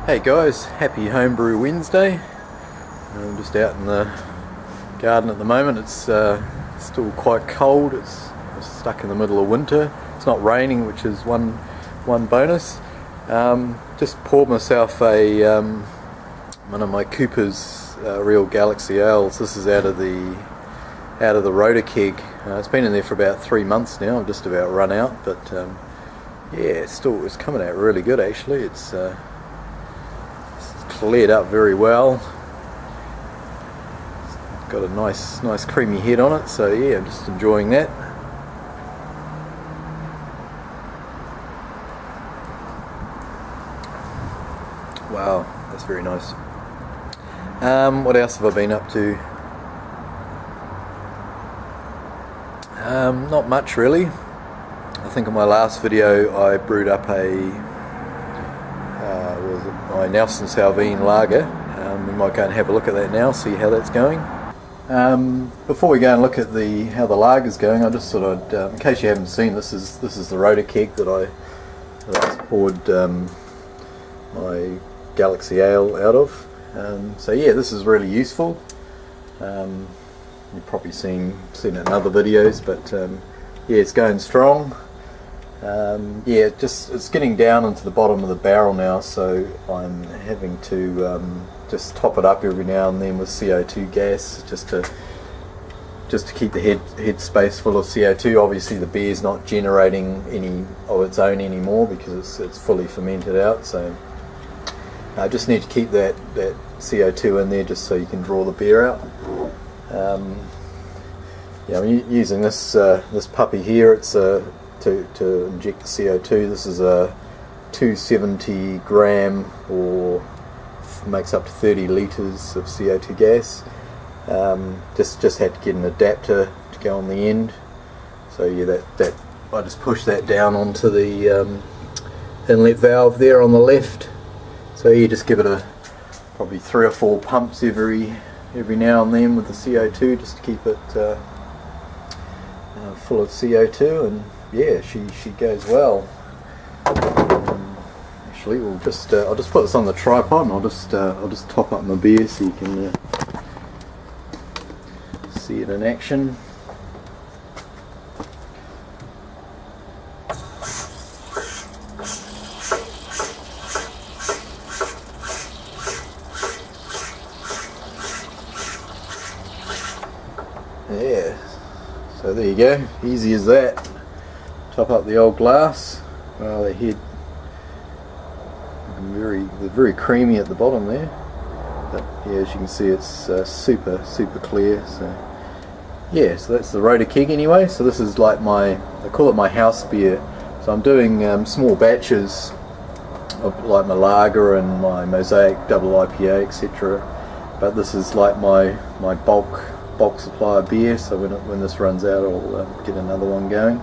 Hey guys, happy Homebrew Wednesday. I'm just out in the garden at the moment. It's still quite cold. It's stuck in the middle of winter. It's not raining, which is one bonus. Just poured myself a one of my Cooper's Real Galaxy Ales. This is out of the rotor keg. It's been in there for about 3 months now. I've just about run out, but yeah, it's coming out really good actually. It's cleared up very well. It's got a nice creamy head on it, so yeah, I'm just enjoying that. Wow, that's very nice. What else have I been up to? Not much really. I think in my last video I brewed up my Nelson Salvine lager. We might go and have a look at that now, see how that's going. Before we go and look at how the lager's going, I just thought I'd, in case you haven't seen, this is the rotor keg that I poured my Galaxy Ale out of. So yeah, this is really useful. You've probably seen it in other videos, but yeah, it's going strong. Yeah, it's getting down into the bottom of the barrel now, so I'm having to just top it up every now and then with CO2 gas, just to keep the head space full of CO2. Obviously the beer's not generating any of its own anymore because it's fully fermented out, so I just need to keep that CO2 in there just so you can draw the beer out. Yeah, I'm using this puppy here. It's to inject the CO2. This is a 270 gram, or makes up to 30 litres of CO2 gas. Just had to get an adapter to go on the end. So yeah, that I just push that down onto the inlet valve there on the left. So you just give it probably 3 or 4 pumps every now and then with the CO2, just to keep it full of CO2, and yeah, she goes well. Actually, I'll just put this on the tripod, and I'll just top up my beer so you can see it in action. Yeah, so there you go, easy as that. Top up the old glass. Well, the head they're very creamy at the bottom there, but yeah, as you can see, it's super clear. So yeah, so that's the rotor keg anyway. So this is like I call it my house beer. So I'm doing small batches of like my lager and my mosaic double IPA, etc. But this is like my bulk supply of beer. So when this runs out, I'll get another one going.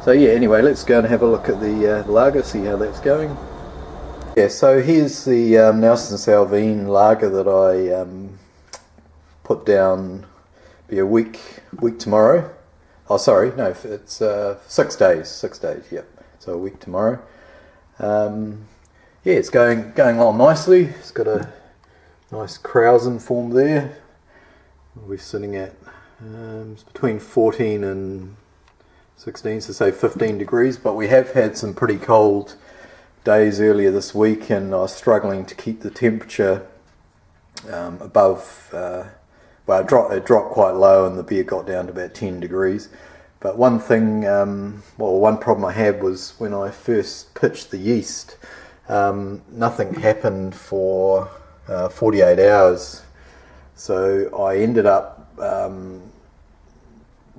So yeah, anyway, let's go and have a look at the lager, see how that's going. Yeah, so here's the Nelson Salvine lager that I put down. Be a week tomorrow. Oh, sorry, no, it's 6 days. 6 days, yep. So a week tomorrow. Yeah, it's going along nicely. It's got a nice krausen formed there. We're sitting at it's between 14 and 16, so say 15 degrees, but we have had some pretty cold days earlier this week, and I was struggling to keep the temperature above, well, it dropped quite low and the beer got down to about 10 degrees. But one thing, one problem I had was when I first pitched the yeast, nothing happened for 48 hours. So I ended up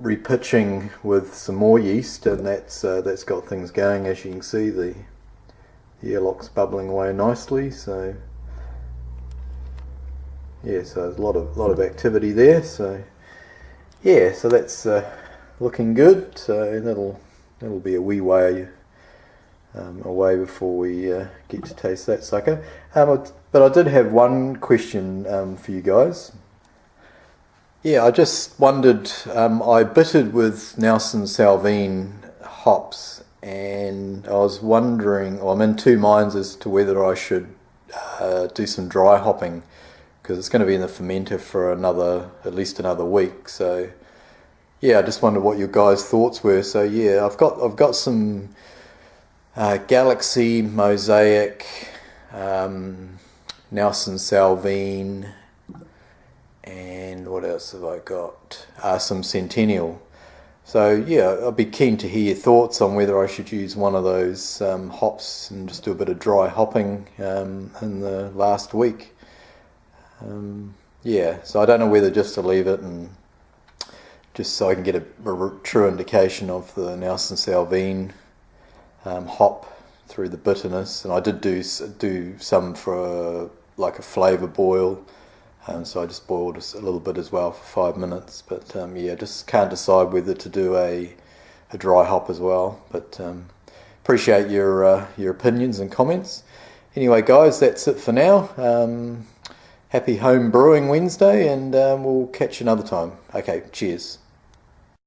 repitching with some more yeast, and that's got things going. As you can see, the airlock's bubbling away nicely. So yeah, so there's a lot of activity there. So yeah, so that's looking good. So that'll be a wee way away before we get to taste that sucker. But I did have one question for you guys. Yeah, I just wondered, I bittered with Nelson Salvine hops, and I was wondering, I'm in two minds as to whether I should do some dry hopping, because it's going to be in the fermenter for at least another week. So yeah, I just wondered what your guys' thoughts were. So yeah, I've got some Galaxy, Mosaic, Nelson Salvine, and what else have I got? Some Centennial. So yeah, I'd be keen to hear your thoughts on whether I should use one of those hops and just do a bit of dry hopping in the last week. Yeah, so I don't know whether just to leave it and just so I can get a true indication of the Nelson Salvine hop through the bitterness. And I did do some for like a flavour boil. So I just boiled a little bit as well for 5 minutes, but yeah, just can't decide whether to do a dry hop as well. But appreciate your opinions and comments. Anyway, guys, that's it for now. Happy Home Brewing Wednesday, and we'll catch you another time. Okay, cheers.